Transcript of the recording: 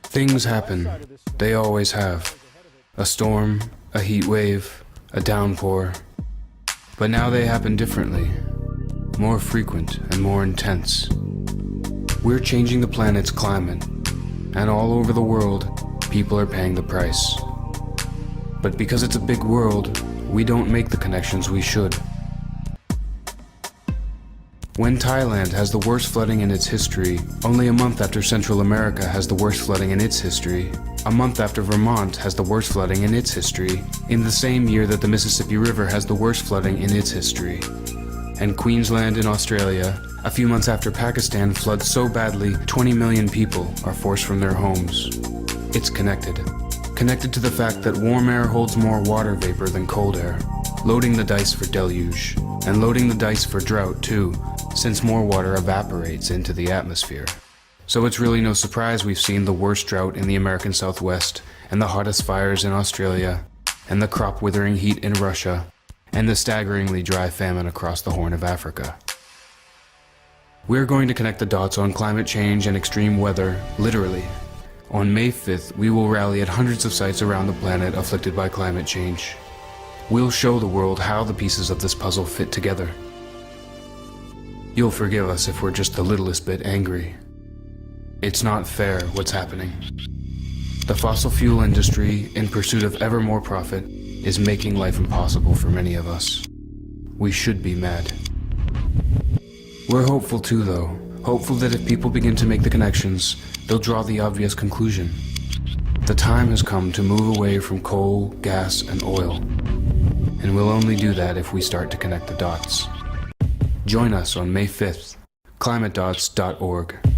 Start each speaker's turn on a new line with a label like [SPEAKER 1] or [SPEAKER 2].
[SPEAKER 1] Things happen. They always have. A storm, a heat wave, a downpour. But now they happen differently. More frequent and more intense. We're changing the planet's climate. And all over the world, people are paying the price. But because it's a big world, we don't make the connections we should. When Thailand has the worst flooding in its history, only a month after Central America has the worst flooding in its history, a month after Vermont has the worst flooding in its history, in the same year that the Mississippi River has the worst flooding in its history, and Queensland in Australia, a few months after Pakistan floods so badly 20 million people are forced from their homes. It's connected. Connected to the fact that warm air holds more water vapor than cold air, loading the dice for deluge, and loading the dice for drought too, since more water evaporates into the atmosphere. So it's really no surprise we've seen the worst drought in the American Southwest, and the hottest fires in Australia, and the crop-withering heat in Russia, and the staggeringly dry famine across the Horn of Africa. We're going to connect the dots on climate change and extreme weather, literally. On May 5th, we will rally at hundreds of sites around the planet afflicted by climate change. We'll show the world how the pieces of this puzzle fit together. You'll forgive us if we're just the littlest bit angry. It's not fair what's happening. The fossil fuel industry, in pursuit of ever more profit, is making life impossible for many of us. We should be mad. We're hopeful too, though. Hopeful that if people begin to make the connections, they'll draw the obvious conclusion. The time has come to move away from coal, gas, and oil. And we'll only do that if we start to connect the dots. Join us on May 5th, climatedots.org.